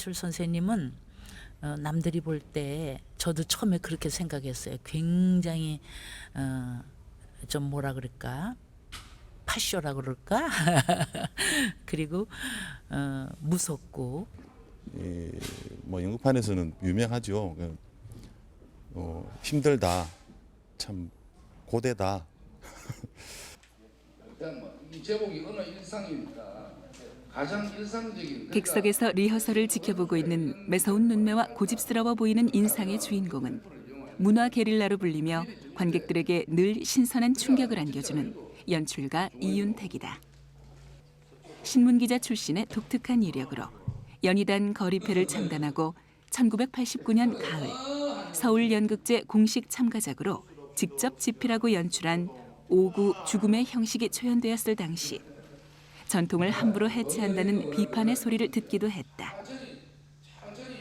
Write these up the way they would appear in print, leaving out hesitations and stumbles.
연출 선생님은 남들이 볼 때 저도 처음에 그렇게 생각했어요. 굉장히 좀 뭐라 그럴까? 파쇼라 그럴까? 그리고 무섭고 뭐 연극판에서는 유명하죠. 힘들다, 참 고되다. 일단 이 제목이 어느 일상이니까 가장 일상적인 객석에서 리허설을 지켜보고 있는 매서운 눈매와 고집스러워 보이는 인상의 주인공은 문화 게릴라로 불리며 관객들에게 늘 신선한 충격을 안겨주는 연출가 이윤택이다. 신문기자 출신의 독특한 이력으로 연희단 거리패를 창단하고 1989년 가을 서울연극제 공식 참가작으로 직접 집필하고 연출한 오구 죽음의 형식이 초연되었을 당시 전통을 함부로 해체한다는 비판의 소리를 듣기도 했다.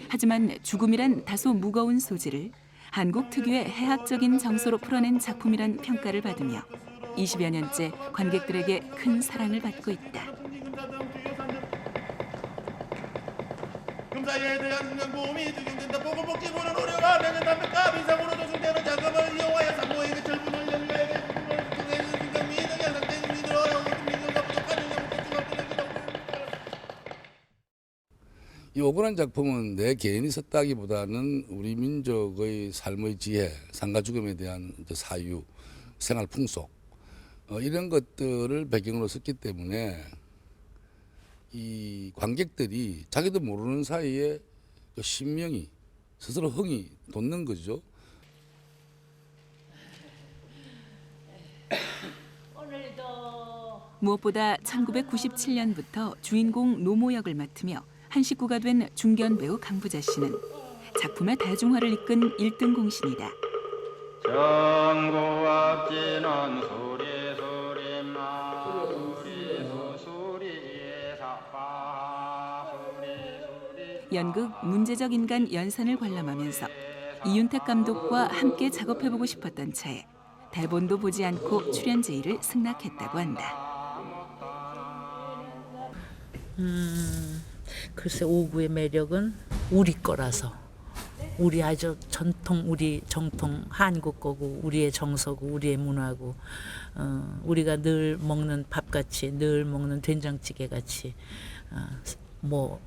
하지만 죽음이란 다소 무거운 소재를 한국 특유의 해학적인 정서로 풀어낸 작품이란 평가를 받으며 20여 년째 관객들에게 큰 사랑을 받고 있다. 금사에 대한 공공보험이 적용된다. 보건복지부는 의료가 내년 담배값 인상으로 조성되는 자금을 이용하여 산모에게 절분을 연가에게 이 억울한 작품은 내 개인이 썼다기보다는 우리 민족의 삶의 지혜, 삶과 죽음에 대한 사유, 생활 풍속 이런 것들을 배경으로 썼기 때문에 이 관객들이 자기도 모르는 사이에 그 신명이 스스로 흥이 돋는 거죠. 무엇보다 1997년부터 주인공 노모 역을 맡으며 한 식구가 된 중견 배우 강부자 씨는 작품의 대중화를 이끈 1등 공신이다. 전구악지는 소리 소리마 소리 소리 사파 소리 연극 문제적 인간 연산을 관람하면서 이윤택 감독과 함께 작업해보고 싶었던 차에 대본도 보지 않고 출연 제의를 승낙했다고 한다. 글쎄 오구의 매력은 우리 거라서 우리 아주 전통 우리 정통 한국 거고 우리의 정서고 우리의 문화고 우리가 늘 먹는 밥같이 늘 먹는 된장찌개 같이 뭐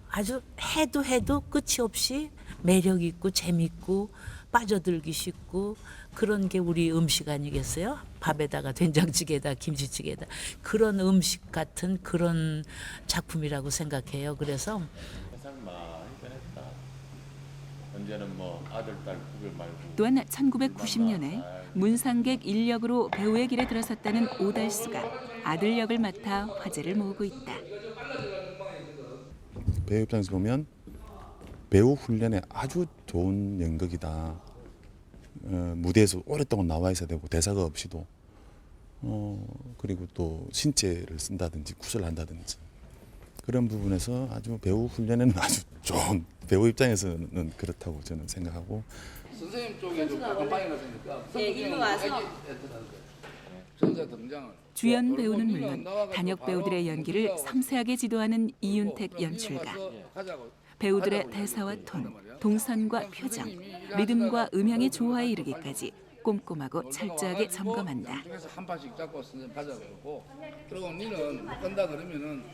아주 해도 끝이 없이 매력 있고 재밌고 빠져들기 쉽고 그런 게 우리 음식 아니겠어요? 밥에다가 된장찌개에다 김치찌개에다 그런 음식 같은 그런 작품이라고 생각해요. 그래서 언제는 뭐 아들 딸 구별 말고 또한 1990년에 문상객 인력으로 배우의 길에 들어섰다는 오달수가 아들 역을 맡아 화제를 모으고 있다. 배우 입장에서 보면 배우 훈련에 아주 좋은 연극이다. 무대에서 오랫동안 나와 있어야 되고 대사가 없이도 그리고 또 신체를 쓴다든지 구슬을 한다든지 그런 부분에서 아주 배우 훈련에는 아주 좋은 배우 입장에서는 그렇다고 저는 생각하고 선생님 쪽에도 깜빡이 났으니까 일로 와서 전사 등장을 주연 배우는 물론 단역 배우들의 연기를 섬세하게 지도하는 이윤택 연출가. 배우들의 대사와 톤, 동선과 표정, 리듬과 음향의 조화에 이르기까지 꼼꼼하고 철저하게 점검한다. 중에서 한 판씩 잡고 선생님 가자 그러고 그리고 니는 못 간다 그러면은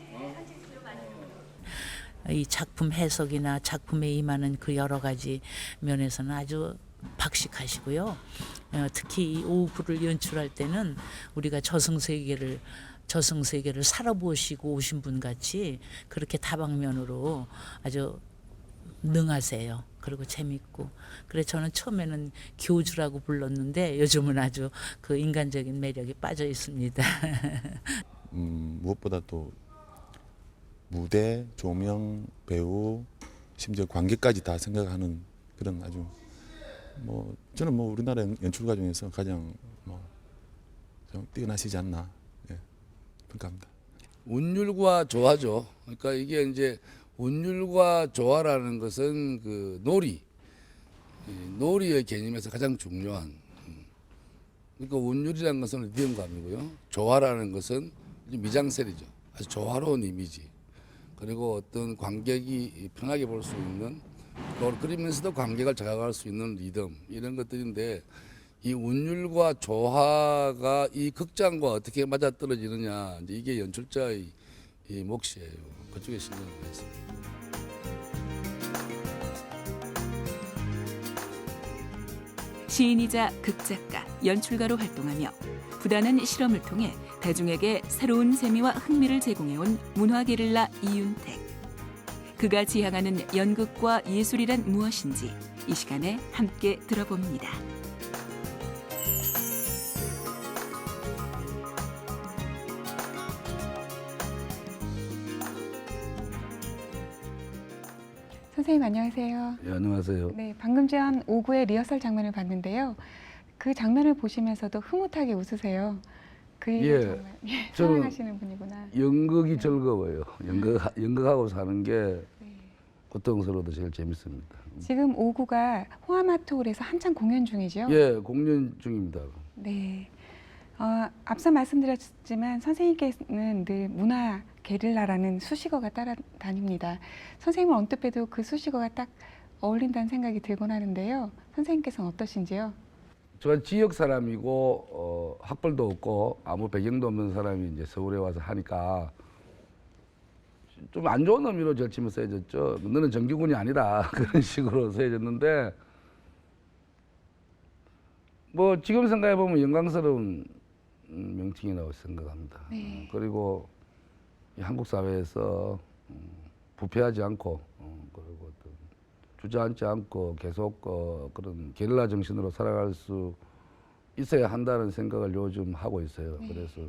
이 작품 해석이나 작품에 임하는 그 여러 가지 면에서는 아주 박식하시고요. 특히 이 오구를 연출할 때는 우리가 저승세계를 살아보시고 오신 분 같이 그렇게 다방면으로 아주 능하세요. 그리고 재밌고. 그래서 저는 처음에는 교주라고 불렀는데 요즘은 아주 그 인간적인 매력이 빠져 있습니다. 무엇보다 또 무대, 조명, 배우, 심지어 관객까지 다 생각하는 그런 아주 저는 우리나라 연출가 중에서 가장 좀 뛰어나시지 않나 평가합니다. 운율과 조화죠. 그러니까 이게 이제 운율과 조화라는 것은 그 놀이의 개념에서 가장 중요한. 그러니까 운율이라는 것은 리듬감이고요. 조화라는 것은 미장셀이죠. 아주 조화로운 이미지. 그리고 어떤 관객이 편하게 볼 수 있는 또 그러면서도 관객을 자극할 수 있는 리듬 이런 것들인데 이 운율과 조화가 이 극장과 어떻게 맞아떨어지느냐 이제 이게 연출자의 이 몫이에요. 그쪽에 신경을 했습니다. 시인이자 극작가, 연출가로 활동하며 부단한 실험을 통해 대중에게 새로운 재미와 흥미를 제공해온 문화 게릴라 이윤택. 그가 지향하는 연극과 예술이란 무엇인지 이 시간에 함께 들어봅니다. 선생님 안녕하세요. 예, 안녕하세요. 네, 방금 전 5구의 리허설 장면을 봤는데요. 그 장면을 보시면서도 흐뭇하게 웃으세요. 그 일을 예, 정말 저는 사랑하시는 분이구나. 연극이 즐거워요. 연극하고 사는 게 네. 고통스러워도 제일 재밌습니다. 지금 5구가 호아마트홀에서 한창 공연 중이죠? 예, 공연 중입니다. 네. 앞서 말씀드렸지만 선생님께서는 늘 문화 게릴라라는 수식어가 따라다닙니다. 선생님을 언뜻 봬도 그 수식어가 딱 어울린다는 생각이 들곤 하는데요. 선생님께서는 어떠신지요? 제가 지역 사람이고 학벌도 없고 아무 배경도 없는 사람이 이제 서울에 와서 하니까 좀 안 좋은 의미로 절치면 쓰여졌죠. 너는 정규군이 아니다 그런 식으로 쓰여졌는데 뭐 지금 생각해 보면 영광스러운 명칭이라고 생각합니다. 네. 그리고 이 한국 사회에서 부패하지 않고 그리고 어떤 주저앉지 않고 계속 그런 게릴라 정신으로 살아갈 수 있어야 한다는 생각을 요즘 하고 있어요. 네. 그래서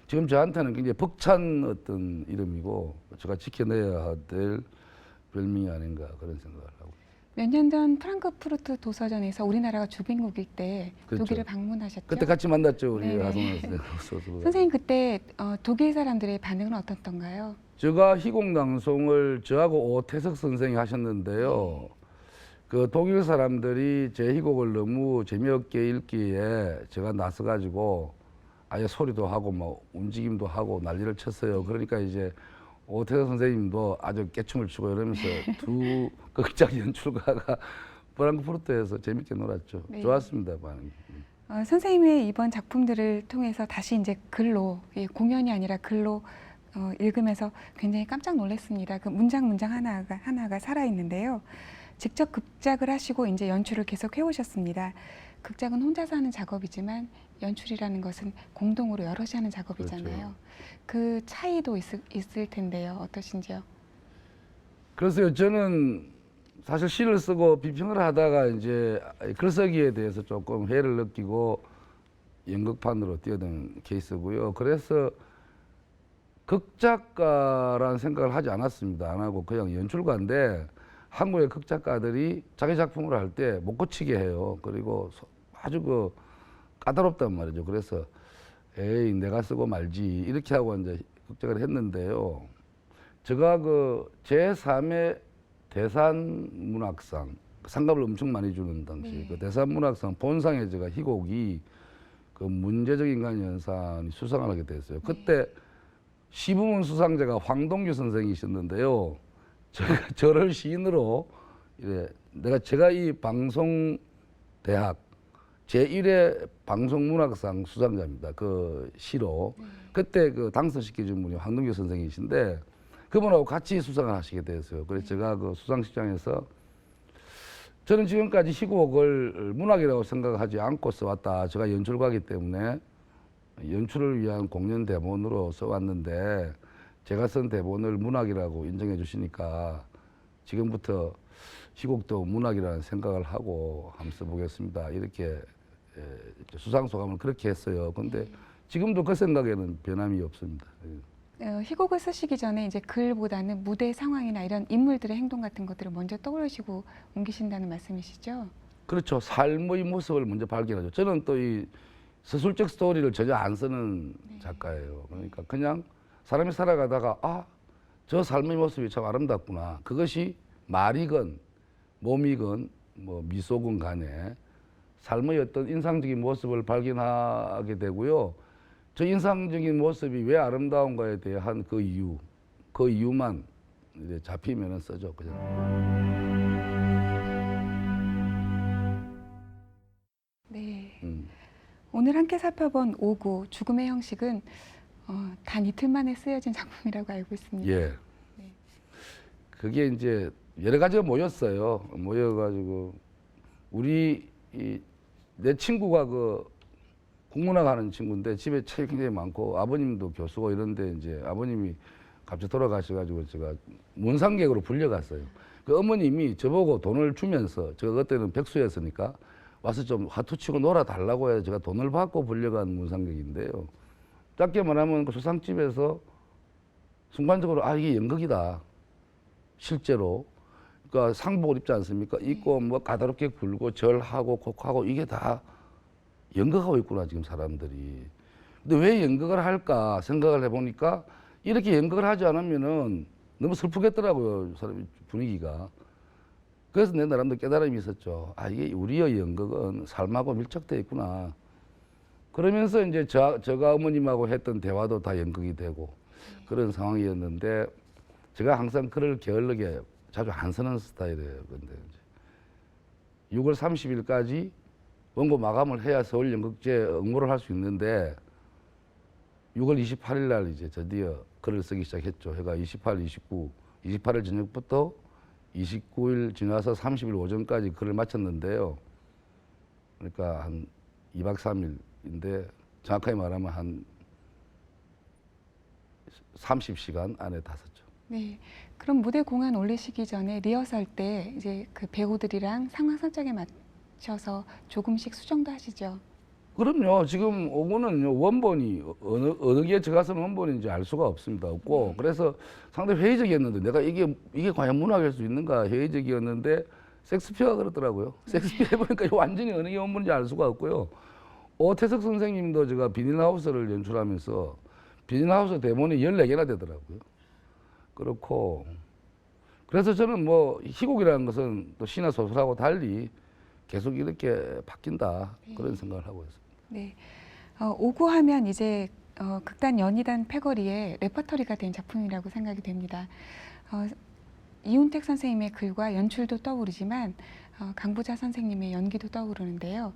지금 저한테는 굉장히 벅찬 어떤 이름이고 제가 지켜내야 될 별명이 아닌가 그런 생각을 하고. 몇 년 전 프랑크푸르트 도서전에서 우리나라가 주빈국일 때 그렇죠. 독일을 방문하셨죠? 그때 같이 만났죠 우리 네네. 하성원 선생님 그때 독일 사람들의 반응은 어떻던가요? 제가 희곡낭송을 저하고 오태석 선생이 하셨는데요. 그 독일 사람들이 제 희곡을 너무 재미없게 읽기에 제가 나서가지고 아예 소리도 하고 뭐 움직임도 하고 난리를 쳤어요. 그러니까 이제 오태석 선생님도 아주 깨춤을 추고 이러면서 두 극장 연출가가 프랑크푸르트에서 재밌게 놀았죠. 네. 좋았습니다, 반응이. 선생님의 이번 작품들을 통해서 다시 이제 글로 공연이 아니라 글로 읽으면서 굉장히 깜짝 놀랐습니다. 그 문장 하나가 살아 있는데요. 직접 극작을 하시고 이제 연출을 계속 해오셨습니다. 극작은 혼자서 하는 작업이지만 연출이라는 것은 공동으로 여럿이 하는 작업이잖아요. 그렇죠. 그 차이도 있을 텐데요. 어떠신지요? 그래서요, 저는 사실 시를 쓰고 비평을 하다가 이제 글쓰기에 대해서 조금 해를 느끼고 연극판으로 뛰어든 케이스고요. 그래서 극작가라는 생각을 하지 않았습니다. 안 하고 그냥 연출가인데 한국의 극작가들이 자기 작품을 할 때 못 고치게 해요. 그리고 아주 그 까다롭단 말이죠. 그래서 에이 내가 쓰고 말지 이렇게 하고 이제 극작을 했는데요. 제가 그 제3회 대산문학상 상금을 엄청 많이 주는 당시 네. 그 대산문학상 본상에 제가 희곡이 그 문제적 인간 연산이 수상을 하게 됐어요. 그때 시부문 수상자가 황동규 선생이셨는데요. 저를 시인으로 제가 이 방송대학 제1회 방송문학상 수상자입니다. 그 시로. 그때 그 당선시켜준 분이 황동규 선생이신데 그분하고 같이 수상을 하시게 됐어요. 그래서 제가 그 수상식장에서 저는 지금까지 희곡을 문학이라고 생각하지 않고 써왔다. 제가 연출가이기 때문에 연출을 위한 공연 대본으로 써왔는데 제가 쓴 대본을 문학이라고 인정해 주시니까 지금부터 희곡도 문학이라는 생각을 하고 한번 써보겠습니다. 이렇게 수상 소감을 그렇게 했어요. 근데 지금도 그 생각에는 변함이 없습니다. 희곡을 쓰시기 전에 이제 글보다는 무대 상황이나 이런 인물들의 행동 같은 것들을 먼저 떠올리시고 옮기신다는 말씀이시죠? 그렇죠. 삶의 모습을 먼저 발견하죠. 저는 또 이 서술적 스토리를 전혀 안 쓰는 작가예요. 그러니까 그냥 사람이 살아가다가 아, 저 삶의 모습이 참 아름답구나. 그것이 말이건 몸이건 뭐 미소건 간에 삶의 어떤 인상적인 모습을 발견하게 되고요. 저 인상적인 모습이 왜 아름다운가에 대한 그 이유만 이제 잡히면은 쓰죠. 그냥. 네. 음. 오늘 함께 살펴본 오구 죽음의 형식은 단 이틀 만에 쓰여진 작품이라고 알고 있습니다. 예. 네. 그게 이제 여러 가지가 모였어요. 모여가지고 내 친구가 그 국문학 하는 친구인데 집에 책이 굉장히 많고 아버님도 교수고 이런데 이제 아버님이 갑자기 돌아가셔가지고 제가 문상객으로 불려갔어요. 그 어머님이 저보고 돈을 주면서 제가 그때는 백수였으니까 와서 좀 화투 치고 놀아달라고 해서 제가 돈을 받고 불려간 문상객인데요. 짧게 말하면 그 조상집에서 순간적으로 이게 연극이다. 실제로. 그러니까 상복을 입지 않습니까? 입고 뭐 까다롭게 굴고 절하고 곡하고 이게 다 연극하고 있구나 지금 사람들이. 근데 왜 연극을 할까 생각을 해보니까 이렇게 연극을 하지 않으면은 너무 슬프겠더라고요. 사람 분위기가. 그래서 내 나름대로 깨달음이 있었죠. 이게 우리의 연극은 삶하고 밀착되어 있구나. 그러면서 이제 제가 어머님하고 했던 대화도 다 연극이 되고 그런 상황이었는데 제가 항상 글을 게을르게 자주 안 쓰는 스타일이에요. 근데 이제 6월 30일까지 원고 마감을 해야 서울연극제에 응모를 할 수 있는데 6월 28일 날 이제 드디어 글을 쓰기 시작했죠. 해가 28일, 28일 저녁부터 29일 지나서 30일 오전까지 글을 마쳤는데요. 그러니까 한 2박 3일인데 정확하게 말하면 한 30시간 안에 다 썼죠. 네. 그럼 무대 공연 올리시기 전에 리허설 때 이제 그 배우들이랑 상황 설정에 맞춰서 조금씩 수정도 하시죠? 그럼요. 지금 오고는 원본이 어느 게 제가 쓴 원본인지 알 수가 없습니다. 없고 그래서 상당히 회의적이었는데 내가 이게 과연 문학일 수 있는가 회의적이었는데 섹스피어가 그렇더라고요. 섹스피어 해보니까 완전히 어느 게 원본인지 알 수가 없고요. 오태석 선생님도 제가 비닐하우스를 연출하면서 비닐하우스 대본이 14개나 되더라고요. 그렇고 그래서 저는 뭐 희곡이라는 것은 또 시나 소설하고 달리 계속 이렇게 바뀐다 그런 생각을 하고 있습니다. 네. 오구 하면 이제 극단 연희단 패거리의 레퍼토리가 된 작품이라고 생각이 됩니다. 이훈택 선생님의 글과 연출도 떠오르지만 강부자 선생님의 연기도 떠오르는데요.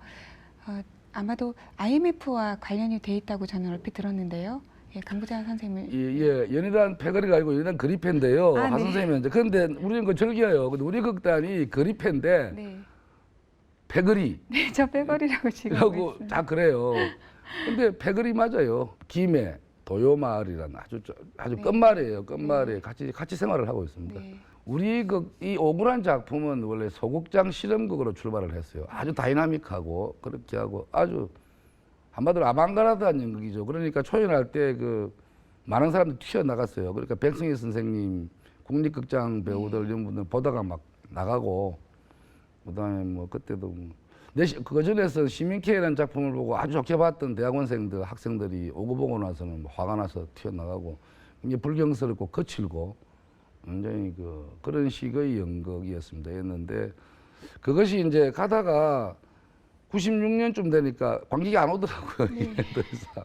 아마도 IMF와 관련이 돼 있다고 저는 얼핏 들었는데요. 예, 강부자 선생님을 예, 연희단 패거리가 아니고 연희단 그리패인데요. 하 네. 선생님은 이제 그런데 우리는 그 즐겨요. 근데 우리 극단이 그리패인데 네. 패거리 네, 저 패거리라고 지금 하고 있습니다. 다 그래요. 근데 패거리 맞아요. 김해 도요마을이라는 아주 네. 끝말이에요. 끝말에 같이 생활을 하고 있습니다. 네. 우리 이 오구란 작품은 원래 소극장 실험극으로 출발을 했어요. 아주 다이나믹하고 그렇게 하고 아주 한마디로 아방가르드한 연극이죠. 그러니까 초연할 때 그 많은 사람들이 튀어나갔어요. 그러니까 백승희 선생님, 국립극장 배우들 이런 분들 보다가 막 나가고 그다음에 뭐 그때도 그 전에서 시민케이라는 작품을 보고 아주 좋게 봤던 대학원생들, 학생들이 오고 보고 나서는 뭐 화가 나서 튀어나가고 이게 불경스럽고 거칠고 굉장히 그런 식의 연극이었습니다. 했는데 그것이 이제 가다가 96년쯤 되니까 관객이 안 오더라고요. 더 이상.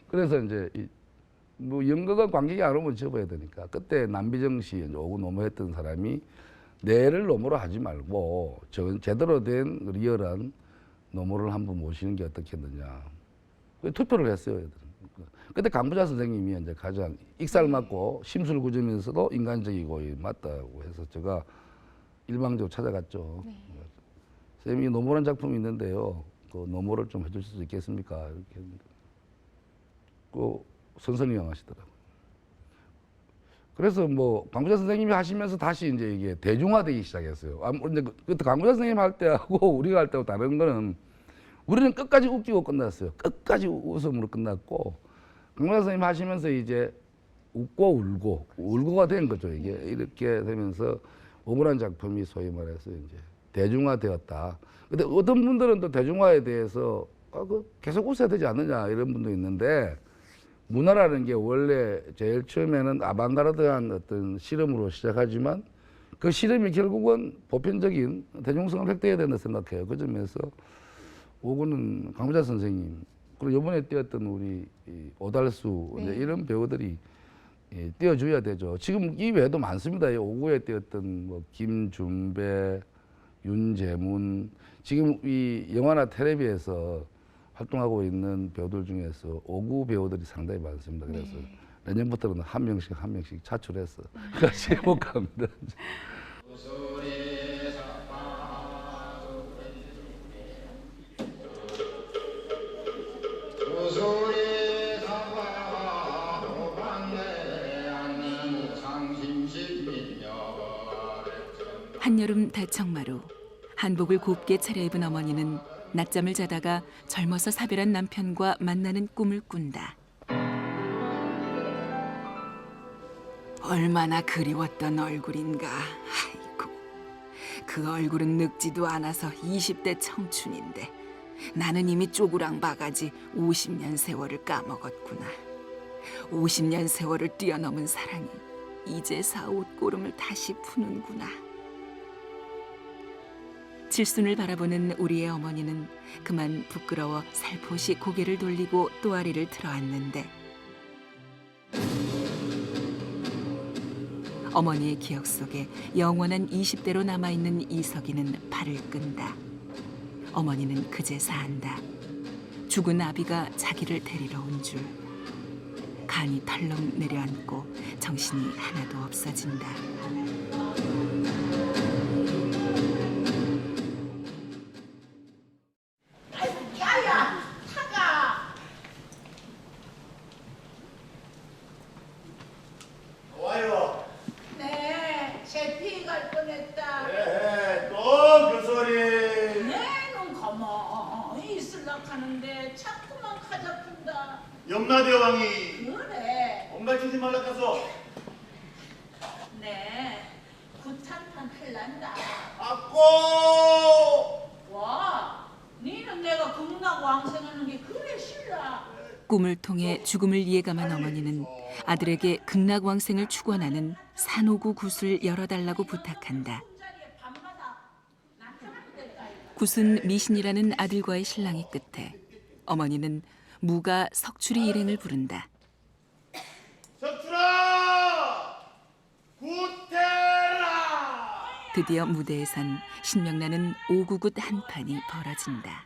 그래서 이제 뭐 연극은 관객이 안 오면 접어야 되니까 그때 남비정 씨 오고 노모했던 사람이 내를 노모로 하지 말고 제대로 된 리얼한 노모를 한번 모시는 게 어떻겠느냐. 투표를 했어요. 애들은. 그때 강부자 선생님이 이제 가장 익살맞고 심술구점에서도 인간적이고 맞다고 해서 제가 일방적으로 찾아갔죠. 선생님이 노모란 작품이 있는데요. 그 노모를 좀 해줄 수 있겠습니까? 이렇게 했는데 그 선선히 하시더라고요. 그래서 뭐 강부자 선생님이 하시면서 다시 이제 이게 대중화되기 시작했어요. 근데 그때 강부자 선생님 할 때하고 우리가 할 때하고 다른 거는 우리는 끝까지 웃기고 끝났어요. 끝까지 웃음으로 끝났고 강부자 선생님 하시면서 이제 웃고 울고가 된 거죠. 이게 이렇게 되면서 오그란 작품이 소위 말해서 이제 대중화되었다. 근데 어떤 분들은 또 대중화에 대해서 계속 웃어야 되지 않느냐 이런 분도 있는데 문화라는 게 원래 제일 처음에는 아방가르드한 어떤 실험으로 시작하지만 그 실험이 결국은 보편적인 대중성을 획득해야 된다 생각해요. 그 점에서 오구는 강부자 선생님 그리고 이번에 뛰었던 우리 오달수 이제 이런 배우들이 띄워줘야 되죠. 지금 이 외에도 많습니다. 5구에 띄었던 뭐 김준배, 윤재문, 지금 이 영화나 텔레비에서 활동하고 있는 배우들 중에서 5구 배우들이 상당히 많습니다. 그래서 내년부터는 한 명씩 차출해서 같이 해볼까 합니다. 한여름 대청마루 한복을 곱게 차려입은 어머니는 낮잠을 자다가 젊어서 사별한 남편과 만나는 꿈을 꾼다. 얼마나 그리웠던 얼굴인가. 아이고, 그 얼굴은 늙지도 않아서 20대 청춘인데 나는 이미 쪼그랑 바가지 50년 세월을 까먹었구나. 50년 세월을 뛰어넘은 사랑이 이제사 옷고름을 다시 푸는구나. 칠순을 바라보는 우리의 어머니는 그만 부끄러워 살포시 고개를 돌리고 또아리를 틀어안는데 어머니의 기억 속에 영원한 20대로 남아있는 이석이는 발을 끈다. 어머니는 그제서 안다. 죽은 아비가 자기를 데리러 온 줄. 간이 털렁 내려앉고 정신이 하나도 없어진다. 와요. 네, 제피 갈 뻔했다. 네, 또 그 소리. 내는 가만히 있을라 하는데 자꾸만 가자푼다. 염라대왕이 그래. 엄갈치지 말라 가서. 네, 구탄판 할란다. 아꼬. 와, 니는 내가 극락 왕생하는 게 그래 싫라. 꿈을 통해 죽음을 예감한 어머니는 아들에게 극락왕생을 축원하는 산호구 굿을 열어달라고 부탁한다. 자리에 밤마다 나타난다. 굿은 미신이라는 아들과의 신랑이 끝에 어머니는 무가 석추리 일행을 부른다. 석출아. 구태라. 드디어 무대에선 신명나는 오구굿 한 판이 벌어진다.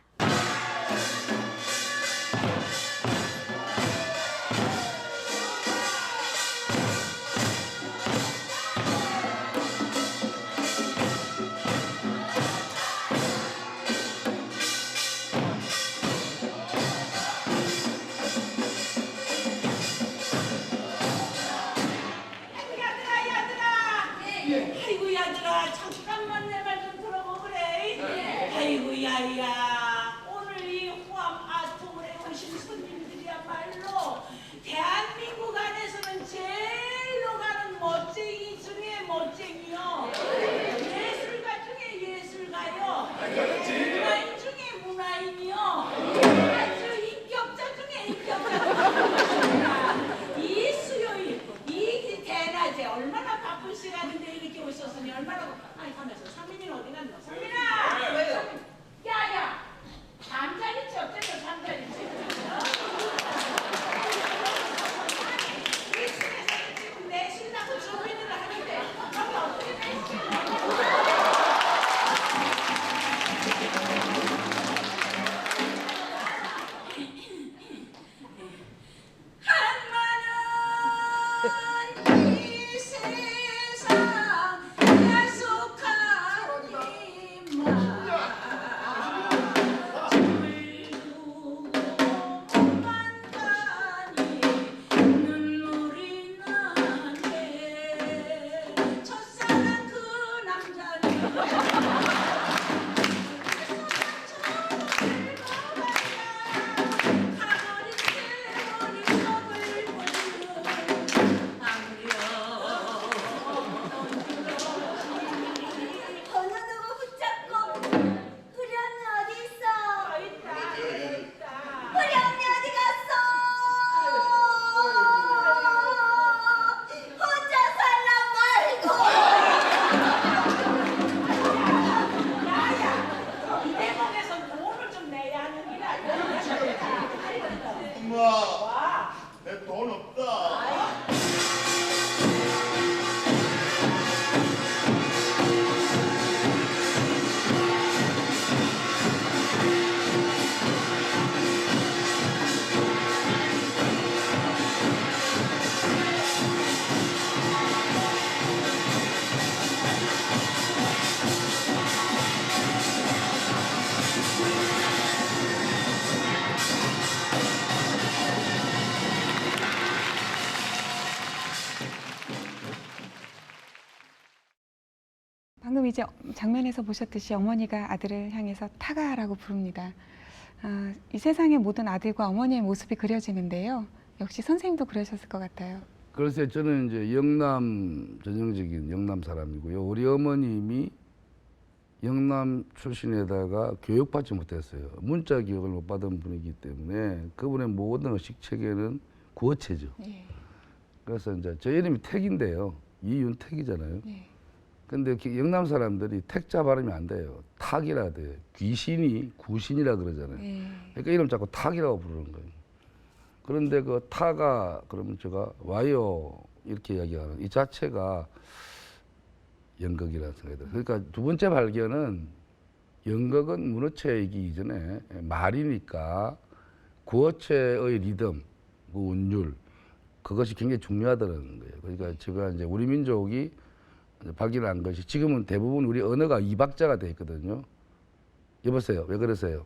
아이고 야들아 잠깐만 내 말 좀 들어보그래. 아이고 야야 오늘 이 호암 아트홀에 오신 손님들이야말로 대한민국 안에서는 제일로 가는 멋쟁이 중에 멋쟁이요. 예술가 중에 예술가요. 문화인 중에 문화인이요. 아주 인격자 중에 인격자. 이 수요일 이 대낮에 얼마나 바쁜 시간인데 이렇게 오셨으니 얼마나 아니 가면서 상민이는 어디 갔노? 상민아! 왜요? 야야! 잠자리지 어째서 잠자리지? 이 집에서는 지금 내신다고 준비를 하는데 저기 어떻게 내시는 이제 장면에서 보셨듯이 어머니가 아들을 향해서 타가라고 부릅니다. 이 세상의 모든 아들과 어머니의 모습이 그려지는데요. 역시 선생님도 그러셨을 것 같아요. 글쎄 저는 이제 영남 전형적인 영남 사람이고요. 우리 어머님이 영남 출신에다가 교육받지 못했어요. 문자 교육을 못 받은 분이기 때문에 그분의 모든 의식 체계는 구어체죠. 예. 그래서 이제 저 이름이 택인데요. 이윤택이잖아요. 예. 근데 영남 사람들이 택자 발음이 안 돼요. 탁이라 돼요. 귀신이 구신이라 그러잖아요. 예. 그러니까 이름 자꾸 탁이라고 부르는 거예요. 그런데 그 타가 그러면 제가 와요 이렇게 이야기하는 이 자체가 연극이라는 생각이 들어요. 그러니까 두 번째 발견은 연극은 문어체이기 이전에 말이니까 구어체의 리듬, 그 운율 그것이 굉장히 중요하다는 거예요. 그러니까 제가 이제 우리 민족이 발견한 것이 지금은 대부분 우리 언어가 2박자가 돼 있거든요. 여보세요, 왜 그러세요?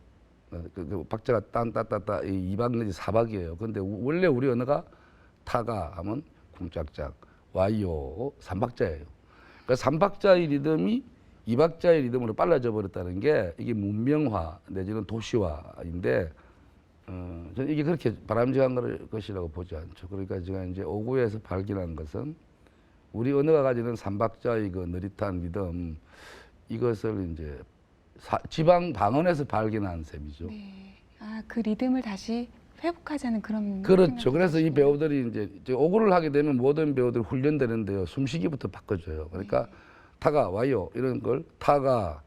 그 박자가 딴따따따 2박 내지 4박이에요. 근데 원래 우리 언어가 타가 하면 쿵짝짝, 와요 3박자예요. 그러니까 3박자의 리듬이 2박자의 리듬으로 빨라져 버렸다는 게 이게 문명화 내지는 도시화인데 저는 이게 그렇게 바람직한 것이라고 보지 않죠. 그러니까 제가 이제 오구에서 발견한 것은 우리 언어가 가지는 3박자의 그 느릿한 리듬 이것을 이제 지방 방언에서 발견한 셈이죠. 네. 그 리듬을 다시 회복하자는 그런. 그렇죠. 그래서 이 배우들이 이제 오구를 하게 되면 모든 배우들이 훈련되는데요. 숨쉬기부터 바꿔줘요. 그러니까 타가 와요 이런 걸 타가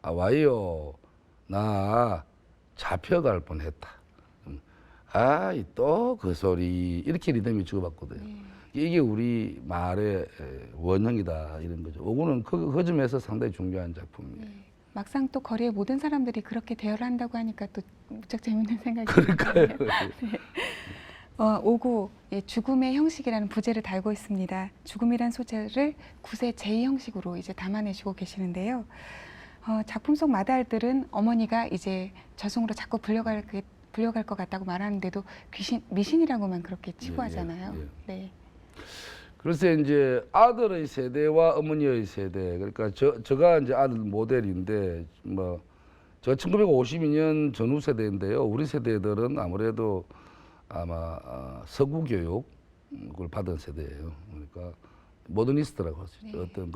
와요 나 잡혀갈 뻔했다. 또 그 소리 이렇게 리듬이 주고받거든요. 이게 우리 말의 원형이다 이런 거죠. 오구는 그 점에서 상당히 중요한 작품이에요. 막상 또 거리의 모든 사람들이 그렇게 대화를 한다고 하니까 또 무척 재밌는 생각이 그러니까요. 네. 오구 죽음의 형식이라는 부제를 달고 있습니다. 죽음이란 소재를 구세 제2 형식으로 이제 담아내시고 계시는데요. 작품 속 마달들은 어머니가 이제 저승으로 자꾸 불려갈 것 같다고 말하는데도 미신이라고만 그렇게 치부하잖아요. 네. 그래서 이제 아들의 세대와 어머니의 세대, 그러니까 제가 이제 아들 모델인데 저 1952년 전후 세대인데요. 우리 세대들은 아무래도 아마 서구 교육을 받은 세대예요. 그러니까 모더니스트라고 할 수 있죠. 어떤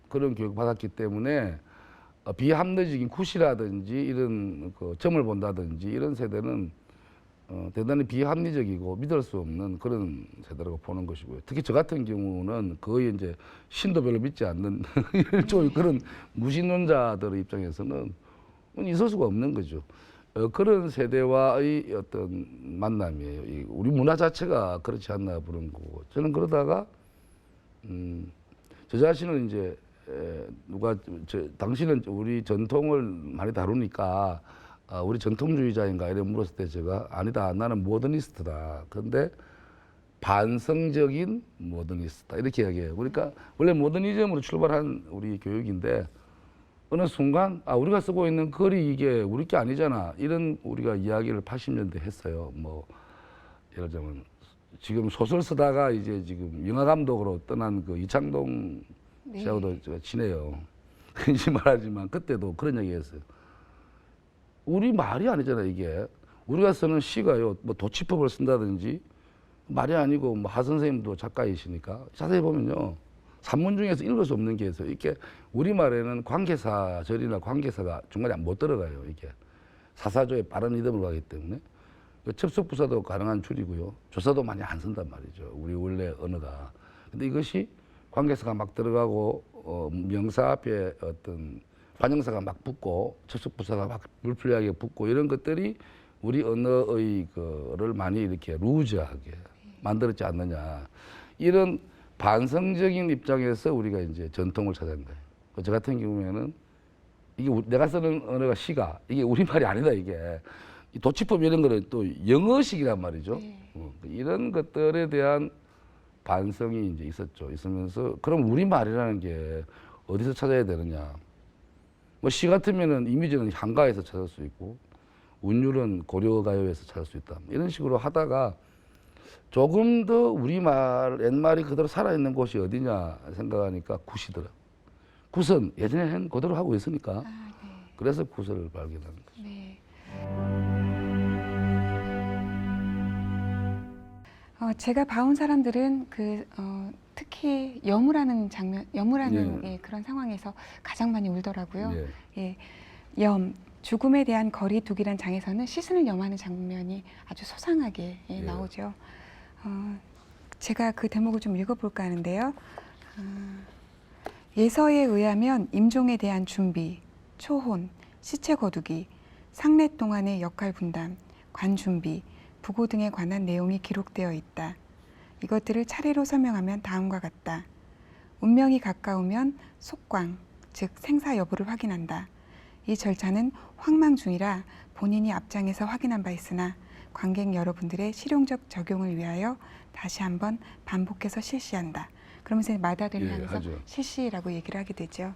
그런 교육 받았기 때문에 비합리적인 굿이라든지 이런 그 점을 본다든지 이런 세대는 대단히 비합리적이고 믿을 수 없는 그런 세대라고 보는 것이고요. 특히 저 같은 경우는 거의 이제 신도 별로 믿지 않는 일종의 그런 무신론자들의 입장에서는 있을 수가 없는 거죠. 그런 세대와의 어떤 만남이에요. 우리 문화 자체가 그렇지 않나 보는 거고. 저는 그러다가 저 자신은 이제 당신은 우리 전통을 많이 다루니까 우리 전통주의자인가 이래 물었을 때 제가 아니다 나는 모더니스트다. 그런데 반성적인 모더니스트다 이렇게 이야기해요. 그러니까 원래 모더니즘으로 출발한 우리 교육인데 어느 순간 우리가 쓰고 있는 글이 이게 우리 게 아니잖아 이런 우리가 이야기를 80년대 했어요. 예를 들면 지금 소설 쓰다가 이제 지금 영화 감독으로 떠난 그 이창동 씨하고도 제가 친해요. 그런지 말하지만 그때도 그런 얘기했어요. 우리 말이 아니잖아 이게. 우리가 쓰는 시가요 도치법을 쓴다든지 말이 아니고 하 선생님도 작가이시니까 자세히 보면요 산문 중에서 읽을 수 없는 게 있어요. 이게 우리 말에는 관계사절이나 관계사가 중간에 못 들어가요. 이게 사사조의 빠른 리듬으로 가기 때문에 접속부사도 가능한 줄이고요 조사도 많이 안 쓴단 말이죠. 우리 원래 언어가. 근데 이것이 관계사가 막 들어가고 명사 앞에 어떤 관형사가 막 붙고 접속부사가 막 불필요하게 붙고 이런 것들이 우리 언어의 거를 많이 이렇게 루즈하게 만들었지 않느냐. 이런 반성적인 입장에서 우리가 이제 전통을 찾은 거예요. 저 같은 경우에는 이게 내가 쓰는 언어가 시가 이게 우리말이 아니다 이게. 도치법 이런 거는 또 영어식이란 말이죠. 이런 것들에 대한 반성이 이제 있으면서 그럼 우리말이라는 게 어디서 찾아야 되느냐. 시 같으면은 이미지는 향가에서 찾을 수 있고 운율은 고려가요에서 찾을 수 있다. 이런 식으로 하다가 조금 더 우리말 옛말이 그대로 살아있는 곳이 어디냐 생각하니까 굿이더라고요. 구선 예전에 그대로 하고 있으니까 아, 네. 그래서 구설을 발견한 거죠. 네. 제가 봐온 사람들은 특히 염을 하는 예. 예, 그런 상황에서 가장 많이 울더라고요. 예. 예, 죽음에 대한 거리두기란 장에서는 시신을 염하는 장면이 아주 소상하게 예. 나오죠. 제가 그 대목을 좀 읽어볼까 하는데요. 예서에 의하면 임종에 대한 준비, 초혼, 시체 거두기, 상례 동안의 역할 분담, 관 준비, 부고 등에 관한 내용이 기록되어 있다. 이것들을 차례로 설명하면 다음과 같다. 운명이 가까우면 속광, 즉 생사 여부를 확인한다. 이 절차는 황망 중이라 본인이 앞장에서 확인한 바 있으나 관객 여러분들의 실용적 적용을 위하여 다시 한번 반복해서 실시한다. 그러면서 마다들을 예, 하면서 하죠. 실시라고 얘기를 하게 되죠.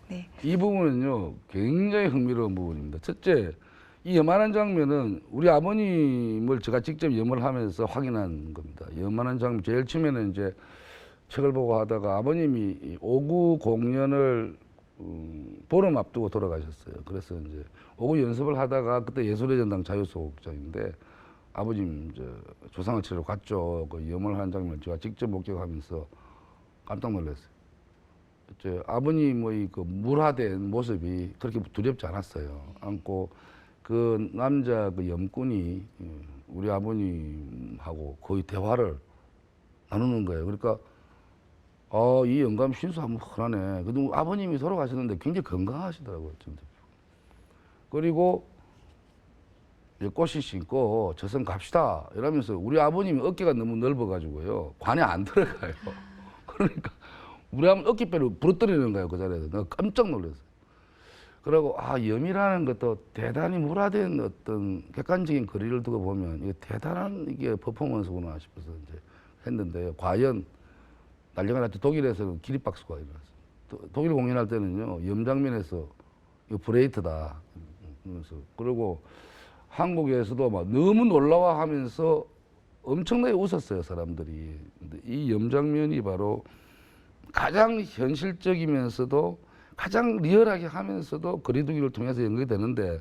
네. 이 부분은요 굉장히 흥미로운 부분입니다. 첫째, 이 염하는 장면은 우리 아버님을 제가 직접 염을 하면서 확인한 겁니다. 염하는 장면 제일 처음에는 이제 책을 보고 하다가 아버님이 59 공연을 보름 앞두고 돌아가셨어요. 그래서 이제 59 연습을 하다가 그때 예술의 전당 자유소극장인데 아버님 조상을 치러 갔죠. 그 염을 하는 장면을 제가 직접 목격하면서 깜짝 놀랐어요. 아버님의 그 물화된 모습이 그렇게 두렵지 않았어요. 않고 그 남자 그 염꾼이 우리 아버님하고 거의 대화를 나누는 거예요. 그러니까 이 영감 신수 한번 흔하네. 그래도 아버님이 돌아가셨는데 굉장히 건강하시더라고요. 그리고 이제 꽃이 신고 저승 갑시다 이러면서 우리 아버님이 어깨가 너무 넓어가지고요 관에 안 들어가요. 그러니까 우리 아버님 어깨뼈를 부러뜨리는 거예요. 그 자리에서. 내가 깜짝 놀랐어요. 그리고 염이라는 것도 대단히 물화된 어떤 객관적인 거리를 두고 보면 이게 대단한 이게 퍼포먼스구나 싶어서 이제 했는데요. 과연 난리가 났죠. 독일에서는 기립박수가 일어났어요. 독일 공연할 때는요 염 장면에서 이거 브레이트다. 그리고 한국에서도 막 너무 놀라워하면서 엄청나게 웃었어요 사람들이. 근데 이 염 장면이 바로 가장 현실적이면서도 가장 리얼하게 하면서도 거리두기를 통해서 연결이 되는데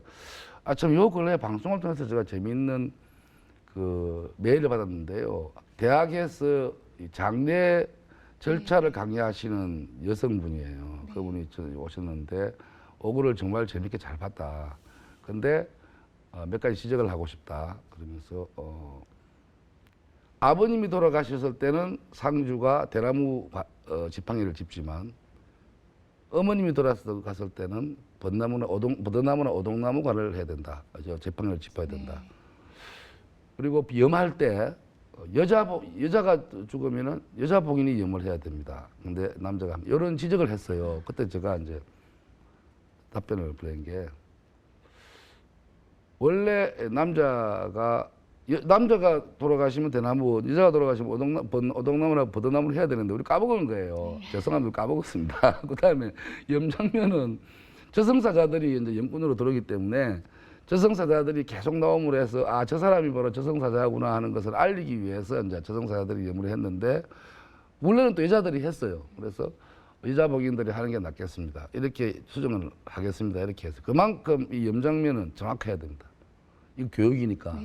참 요 근래 방송을 통해서 제가 재미있는 그 메일을 받았는데요. 대학에서 장례 절차를 강의하시는 여성분이에요. 그분이 오셨는데 오구를 정말 재밌게 잘 봤다. 근데 몇 가지 지적을 하고 싶다. 그러면서 아버님이 돌아가셨을 때는 상주가 대나무 지팡이를 짚지만 어머님이 돌아갔을 때는 버드나무나 오동나무관을 해야 된다. 지팡이를 짚어야 된다. 그리고 염할 때 여자가 죽으면은 여자 복인이 염을 해야 됩니다. 근데 남자가 이런 지적을 했어요. 그때 제가 이제 답변을 보낸 게 원래 남자가 돌아가시면 대나무, 여자가 돌아가시면 오동나무나 버드나무를 해야 되는데 우리 까먹은 거예요. 죄송합니다. 까먹었습니다. 그다음에 염장면은 저승사자들이 이제 염꾼으로 들어오기 때문에 저승사자들이 계속 나옴으로 해서 저 사람이 바로 저승사자구나 하는 것을 알리기 위해서 이제 저승사자들이 염을 했는데 원래는 또 여자들이 했어요. 그래서 여자 복인들이 하는 게 낫겠습니다. 이렇게 수정을 하겠습니다. 이렇게 해서 그만큼 이 염장면은 정확해야 됩니다. 이거 교육이니까.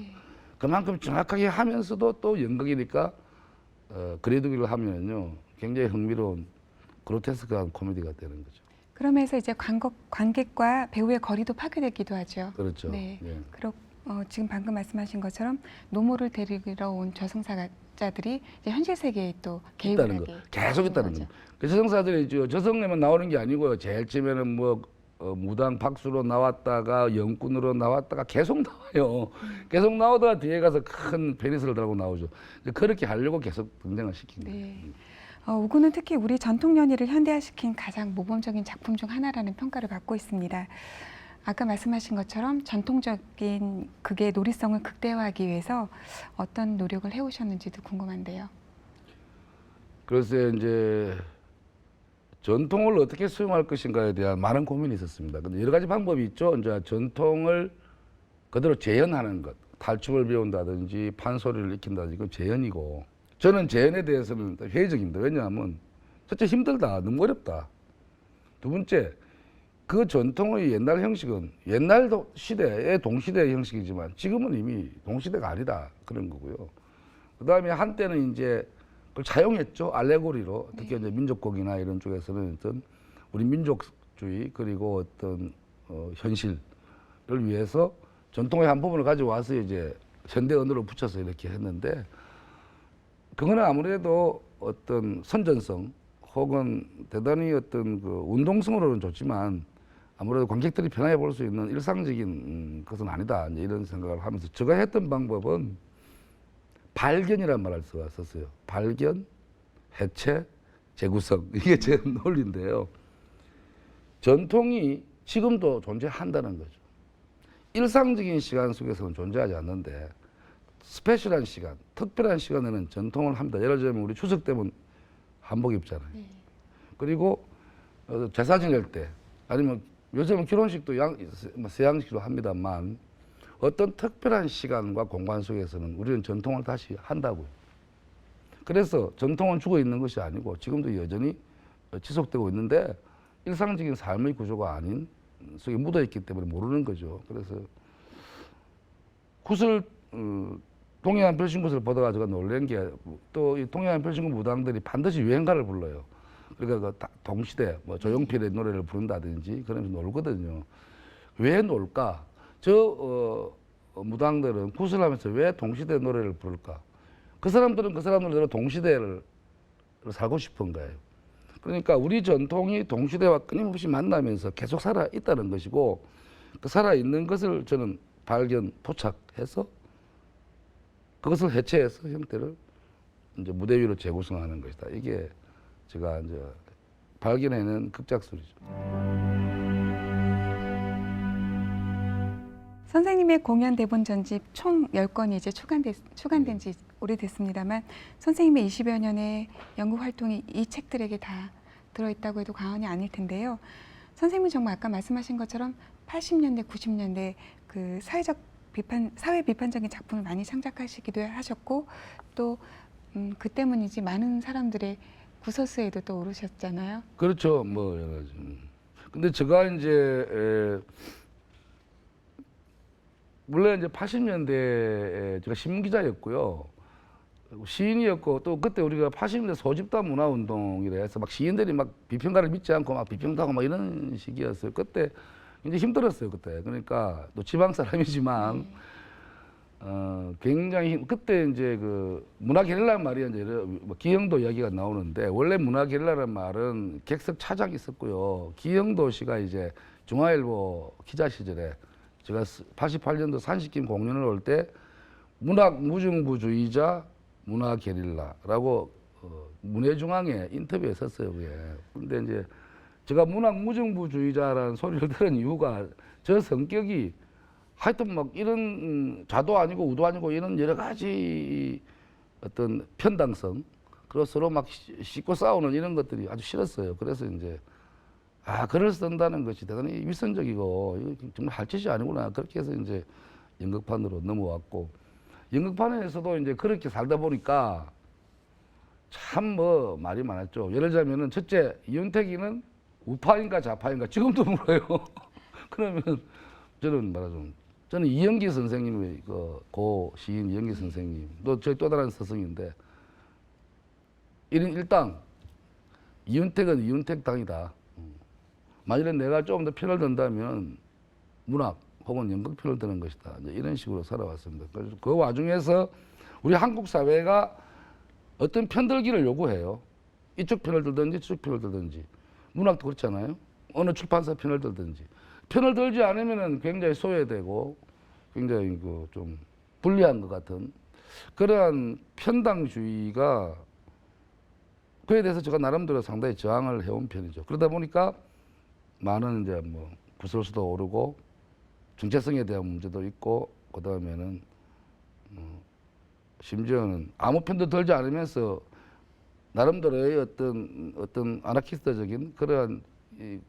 그만큼 정확하게 하면서도 또 연극이니까 거리두기를 하면요 굉장히 흥미로운 그로테스크한 코미디가 되는 거죠. 그러면서 이제 관객과 배우의 거리도 파괴되기도 하죠. 그렇죠. 네. 예. 지금 방금 말씀하신 것처럼 노모를 데리러 온 저승사자들이 이제 현실 세계에 또 개입을 있다는 하게 거. 계속 있다는 거죠. 거. 그 저승사들이 저승에만 나오는 게 아니고요. 제일 처음에는 무당 박수로 나왔다가 영꾼으로 나왔다가 계속 나와요. 계속 나오다가 뒤에 가서 큰 페니스를 달고 나오죠. 그렇게 하려고 계속 등장을 시킨 거예요. 네. 우구는 특히 우리 전통 연희를 현대화시킨 가장 모범적인 작품 중 하나라는 평가를 받고 있습니다. 아까 말씀하신 것처럼 전통적인 극의 놀이성을 극대화하기 위해서 어떤 노력을 해오셨는지도 궁금한데요. 그래서 이제 전통을 어떻게 수용할 것인가에 대한 많은 고민이 있었습니다. 근데 여러 가지 방법이 있죠. 이제 전통을 그대로 재현하는 것, 탈춤을 배운다든지 판소리를 익힌다든지 그건 재현이고 저는 재현에 대해서는 회의적입니다. 왜냐하면 첫째 힘들다, 너무 어렵다. 두 번째, 그 전통의 옛날 형식은 옛날 시대의 동시대의 형식이지만 지금은 이미 동시대가 아니다 그런 거고요. 그다음에 한때는 이제 그걸 차용했죠. 알레고리로. 특히 이제 민족곡이나 이런 쪽에서는 어떤 우리 민족주의 그리고 어떤 현실을 위해서 전통의 한 부분을 가져와서 이제 현대 언어로 붙여서 이렇게 했는데 그거는 아무래도 어떤 선전성 혹은 대단히 어떤 그 운동성으로는 좋지만 아무래도 관객들이 편하게 볼 수 있는 일상적인 것은 아니다 이제 이런 생각을 하면서 제가 했던 방법은 발견이라는 말을 썼어요. 발견, 해체, 재구성 이게 제 논리인데요. 전통이 지금도 존재한다는 거죠. 일상적인 시간 속에서는 존재하지 않는데 스페셜한 시간, 특별한 시간에는 전통을 합니다. 예를 들면 우리 추석 때면 한복 입잖아요. 그리고 제사 지낼 때 아니면 요즘은 결혼식도 서양식으로 합니다만 어떤 특별한 시간과 공간 속에서는 우리는 전통을 다시 한다고요. 그래서 전통은 죽어 있는 것이 아니고 지금도 여전히 지속되고 있는데 일상적인 삶의 구조가 아닌 속에 묻어 있기 때문에 모르는 거죠. 그래서 굿을 동해안 별신굿을 보다가 제가 놀란 게 또 이 동해안 별신굿 무당들이 반드시 유행가를 불러요. 그러니까 그 동시대 뭐 조용필의 노래를 부른다든지 그러면서 놀거든요. 왜 놀까? 무당들은 굿을 하면서 왜 동시대 노래를 부를까? 그 사람들은 그 사람들대로 동시대를 살고 싶은 거예요. 그러니까 우리 전통이 동시대와 끊임없이 만나면서 계속 살아 있다는 것이고 그 살아 있는 것을 저는 발견, 포착해서 그것을 해체해서 형태를 이제 무대 위로 재구성하는 것이다. 이게 제가 이제 발견해낸 극작술이죠. 선생님의 공연 대본 전집 총 10건이 이제 출간된 지 오래됐습니다만 선생님의 20여 년의 연구 활동이 이 책들에게 다 들어있다고 해도 과언이 아닐 텐데요. 선생님은 정말 아까 말씀하신 것처럼 80년대, 90년대 그 사회 비판적인 작품을 많이 창작하시기도 하셨고 또 그 때문이지 많은 사람들의 구설수에도 또 오르셨잖아요. 그렇죠. 뭐 여러 가지. 근데 제가 이제 물론 이제 80년대에 제가 신문기자였고요. 시인이었고 또 그때 우리가 80년대 소집단 문화운동이라 해서 막 시인들이 막 비평가를 믿지 않고 막 비평하고 막 이런 시기였어요. 그때 굉장히 힘들었어요. 그때. 그러니까 또 지방 사람이지만 굉장히 그때 이제 그 문화 게릴라 말이 이제 뭐 기영도 이야기가 나오는데 원래 문화 게릴라라는 말은 객석 차장이 있었고요. 기영도 씨가 이제 중앙일보 기자 시절에 제가 88년도 산식김 공연을 올 때 문학 무중부주의자 문화 게릴라라고 문해중앙에 인터뷰에 썼어요. 그게. 근데 이제 제가 문학 무중부주의자라는 소리를 들은 이유가 저 성격이 하여튼 막 이런 좌도 아니고 우도 아니고 이런 여러 가지 어떤 편당성 그리고 서로 막 씻고 싸우는 이런 것들이 아주 싫었어요. 그래서 이제 글을 쓴다는 것이 대단히 위선적이고 이거 정말 할 짓이 아니구나. 그렇게 해서 이제 연극판으로 넘어왔고 연극판에서도 이제 그렇게 살다 보니까 참 뭐 말이 많았죠. 예를 들자면은 첫째 이윤택이는 우파인가 좌파인가 지금도 물어요. 그러면 저는 말하자면 저는 이영기 선생님의 고 시인 이영기 선생님 또 저희 또 다른 스승인데 1인 1당 이윤택은 이윤택 당이다. 만일에 내가 좀 더 편을 든다면 문학 혹은 연극 편을 드는 것이다. 이제 이런 식으로 살아왔습니다. 그래서 그 와중에서 우리 한국 사회가 어떤 편들기를 요구해요. 이쪽 편을 들든지 저쪽 편을 들든지. 문학도 그렇잖아요. 어느 출판사 편을 들든지. 편을 들지 않으면 굉장히 소외되고 굉장히 그 좀 불리한 것 같은 그러한 편당주의가 그에 대해서 제가 나름대로 상당히 저항을 해온 편이죠. 그러다 보니까 많은 이제 뭐 구설수도 오르고 정체성에 대한 문제도 있고 그 다음에는 심지어는 아무 편도 들지 않으면서 나름대로의 어떤 아나키스트적인 그러한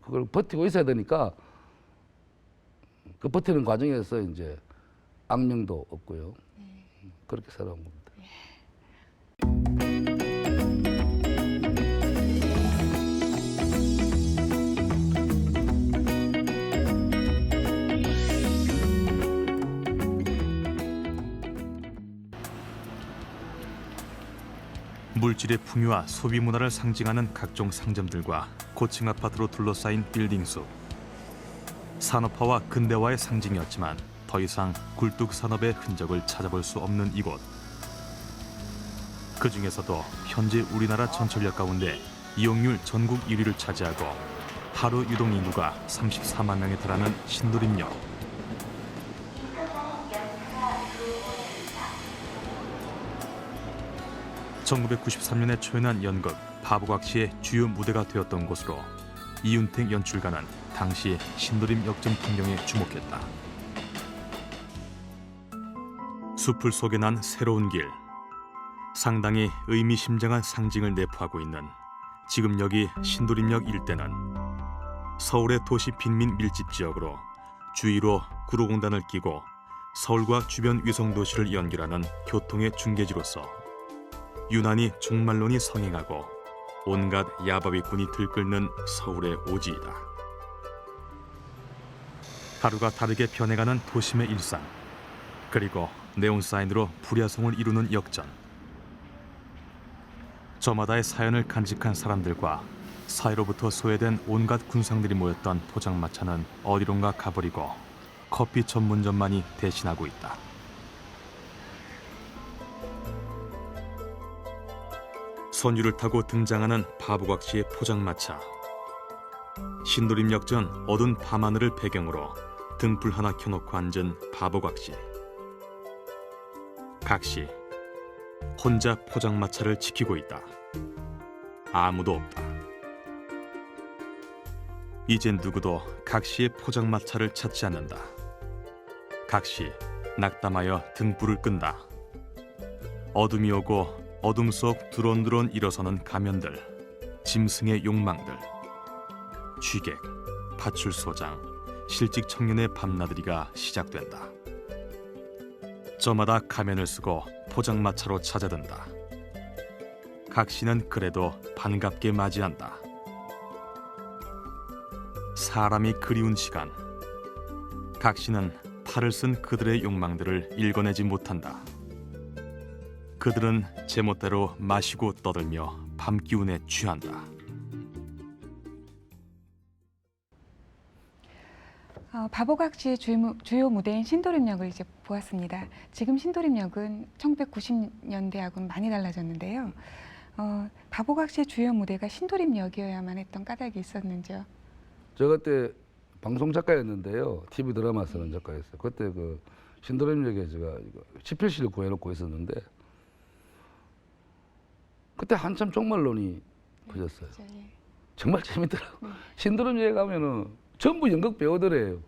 그걸 버티고 있어야 되니까 그 버티는 과정에서 이제 악명도 없고요. 그렇게 살아온 겁니다. 물질의 풍요와 소비 문화를 상징하는 각종 상점들과 고층 아파트로 둘러싸인 빌딩 숲. 산업화와 근대화의 상징이었지만 더 이상 굴뚝 산업의 흔적을 찾아볼 수 없는 이곳. 그 중에서도 현재 우리나라 전철역 가운데 이용률 전국 1위를 차지하고 하루 유동 인구가 34만 명에 달하는 신도림역. (1993년에) 초연한 연극 바보각시의 주요 무대가 되었던 곳으로 이윤택 연출가는 당시 신도림 역점 풍경에 주목했다. 숲을 속에 난 새로운 길. 상당히 의미심장한 상징을 내포하고 있는 지금 여기 신도림역 일대는 서울의 도시 빈민 밀집 지역으로 주위로 구로공단을 끼고 서울과 주변 위성도시를 연결하는 교통의 중계지로서 유난히 종말론이 성행하고 온갖 야바위꾼이 들끓는 서울의 오지이다. 하루가 다르게 변해가는 도심의 일상, 그리고 네온사인으로 불야성을 이루는 역전. 저마다의 사연을 간직한 사람들과 사회로부터 소외된 온갖 군상들이 모였던 포장마차는 어디론가 가버리고 커피 전문점만이 대신하고 있다. 선유를 타고 등장하는 바보각시의 포장마차. 신도림 역전 어두운 밤하늘을 배경으로 등불 하나 켜놓고 앉은 바보각시. 각시 혼자 포장마차를 지키고 있다. 아무도 없다. 이젠 누구도 각시의 포장마차를 찾지 않는다. 각시 낙담하여 등불을 끈다. 어둠이 오고 어둠 속 두런두런 일어서는 가면들, 짐승의 욕망들, 취객, 파출소장, 실직 청년의 밤나들이가 시작된다. 저마다 가면을 쓰고 포장마차로 찾아든다. 각시는 그래도 반갑게 맞이한다. 사람이 그리운 시간. 각시는 탈을 쓴 그들의 욕망들을 읽어내지 못한다. 그들은 제멋대로 마시고 떠들며 밤 기운에 취한다. 바보각시의 주요 무대인 신도림역을 이제 보았습니다. 지금 신도림역은 1990년대하고는 많이 달라졌는데요. 바보각시의 주요 무대가 신도림역이어야만 했던 까닭이 있었는지요? 저 그때 방송 작가였는데요. TV 드라마 쓰는 작가였어요. 그때 그 신도림역에 제가 집필실을 구해놓고 있었는데 그때 한참 종말론이 퍼졌어요. 정말 재밌더라고. 신도림역에 가면은 전부 연극 배우들이에요.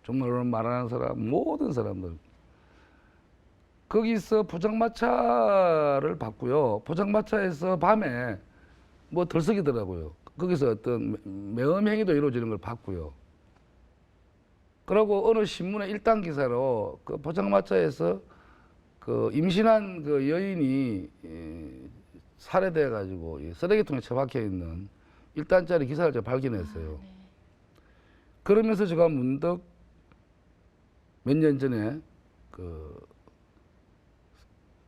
종말론 말하는 사람, 모든 사람들. 거기서 포장마차를 봤고요. 포장마차에서 밤에 뭐 들썩이더라고요. 거기서 어떤 매음 행위도 이루어지는 걸 봤고요. 그리고 어느 신문의 1단 기사로 그 포장마차에서 그 임신한 그 여인이 살해돼 가지고 쓰레기통에 처박혀 있는 1단짜리 기사를 제가 발견했어요. 그러면서 제가 문득 몇 년 전에 그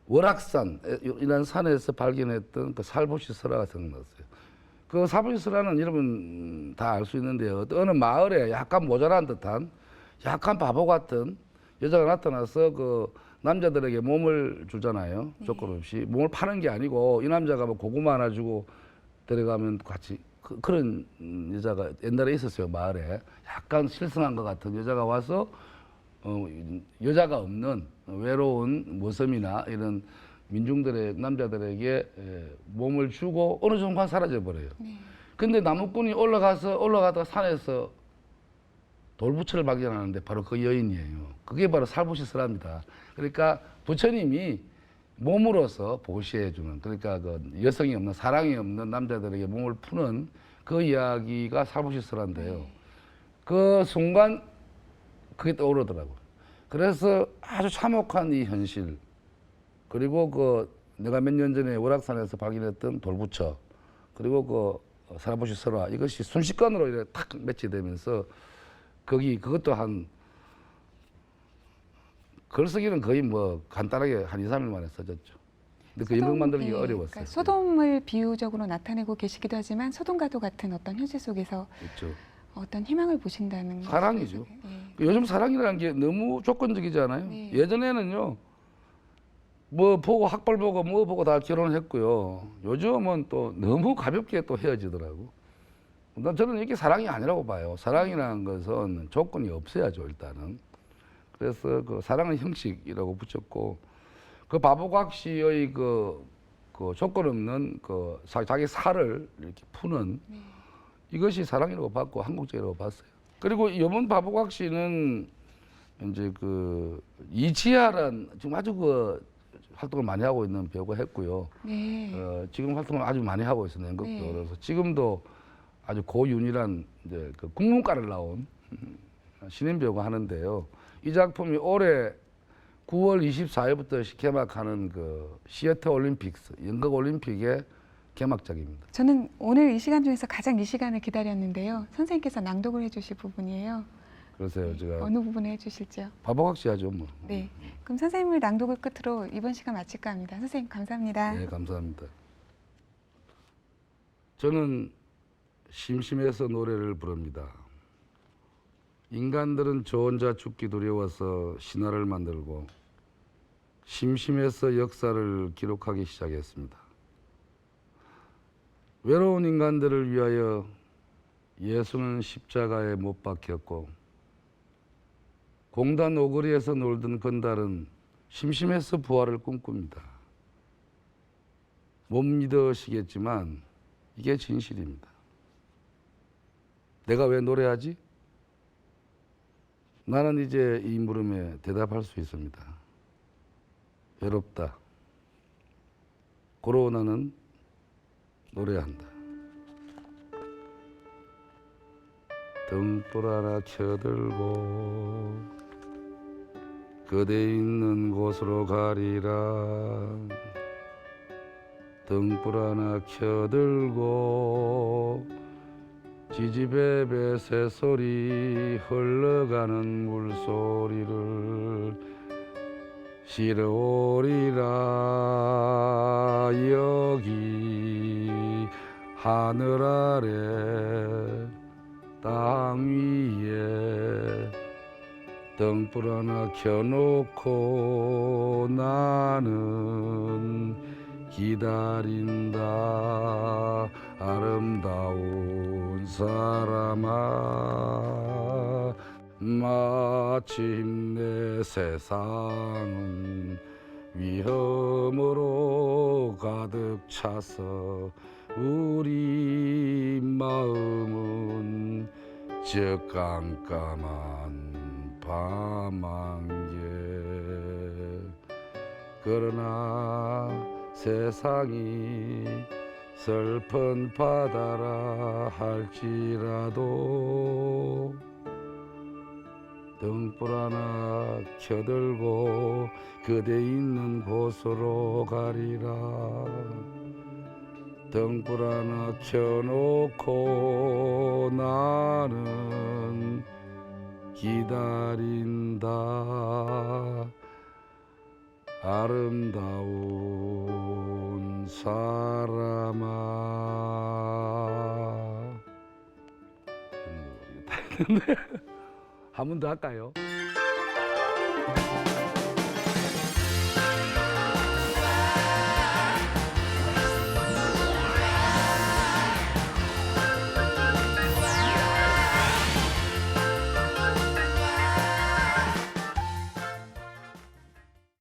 월악산이라는 산에서 발견했던 그 살보시 설화가 생각났어요. 그 살보시 설화는 여러분 다 알 수 있는데요. 어느 마을에 약간 모자란 듯한 약간 바보 같은 여자가 나타나서 그 남자들에게 몸을 주잖아요. 조건 없이. 몸을 파는 게 아니고 이 남자가 뭐 고구마 하나 주고 데려가면 같이 그런 여자가 옛날에 있었어요. 마을에. 약간 실성한 것 같은 여자가 와서 여자가 없는 외로운 모섬이나 이런 민중들의 남자들에게 몸을 주고 어느 순간 사라져 버려요. 근데 나무꾼이 올라가다가 산에서 돌부처를 발견하는데 바로 그 여인이에요. 그게 바로 살보시 설화입니다. 그러니까 부처님이 몸으로서 보시해주는, 그러니까 그 여성이 없는, 사랑이 없는 남자들에게 몸을 푸는 그 이야기가 살보시 설화인데요. 그 순간 그게 떠오르더라고요. 그래서 아주 참혹한 이 현실, 그리고 그 내가 몇 년 전에 월악산에서 발견했던 돌부처, 그리고 그 살보시 설화, 이것이 순식간으로 이렇게 탁 매치되면서 그것도 한 글쓰기는 거의 뭐 간단하게 한 2, 3일 만에 써졌죠. 근데 그 인형 만들기가 예, 어려웠어요. 그러니까 소돔을 비유적으로 나타내고 계시기도 하지만 소돔과도 같은 어떤 현실 속에서 그렇죠. 어떤 희망을 보신다는 사랑이죠. 거죠. 예. 요즘 사랑이라는 게 너무 조건적이잖아요. 네. 예전에는요, 뭐 보고 학벌 보고 뭐 보고 다 결혼을 했고요. 요즘은 또 너무 가볍게 또 헤어지더라고. 저는 이게 사랑이 아니라고 봐요. 사랑이라는 것은 조건이 없어야죠, 일단은. 그래서 그 사랑은 형식이라고 붙였고, 그 바보곽 씨의 그 조건 없는 그 자기 살을 이렇게 푸는 이것이 사랑이라고 봤고 한국적이라고 봤어요. 그리고 이번 바보곽 씨는 이제 그 이지아란 지금 아주 그 활동을 많이 하고 있는 배우가 했고요. 네. 지금 활동을 아주 많이 하고 있어요, 연극도. 네. 그래서 지금도 아주 고윤이란 이제 그 국문과를 나온 신인 배우가 하는데요. 이 작품이 올해 9월 24일부터 개막하는 그 시애터 올림픽스 연극 올림픽의 개막작입니다. 저는 오늘 이 시간 중에서 가장 이 시간을 기다렸는데요. 선생님께서 낭독을 해주실 부분이에요. 그래서요, 제가 어느 부분을 해주실지요? 바보곽 씨 하죠, 뭐. 네. 그럼 선생님을 낭독을 끝으로 이번 시간 마칠까 합니다. 선생님 감사합니다. 네, 감사합니다. 저는 심심해서 노래를 부릅니다. 인간들은 저 혼자 죽기 두려워서 신화를 만들고 심심해서 역사를 기록하기 시작했습니다. 외로운 인간들을 위하여 예수는 십자가에 못 박혔고 공단 오거리에서 놀던 건달은 심심해서 부활을 꿈꿉니다. 못 믿으시겠지만 이게 진실입니다. 내가 왜 노래하지? 나는 이제 이 물음에 대답할 수 있습니다. 외롭다. 고로 나는 노래한다. 등불 하나 켜들고 그대 있는 곳으로 가리라. 등불 하나 켜들고 지지배배 새소리 흘러가는 물소리를 실어오리라. 여기 하늘 아래 땅 위에 등불 하나 켜놓고 나는 기다린다. 아름다운 사람아, 마침내 세상은 위험으로 가득 차서 우리 마음은 저 깜깜한 밤안개. 그러나 세상이 슬픈 바다라 할지라도 등불 하나 켜들고 그대 있는 곳으로 가리라. 등불 하나 켜놓고 나는 기다린다. 아름다운 사람아. 한 번 더 할까요?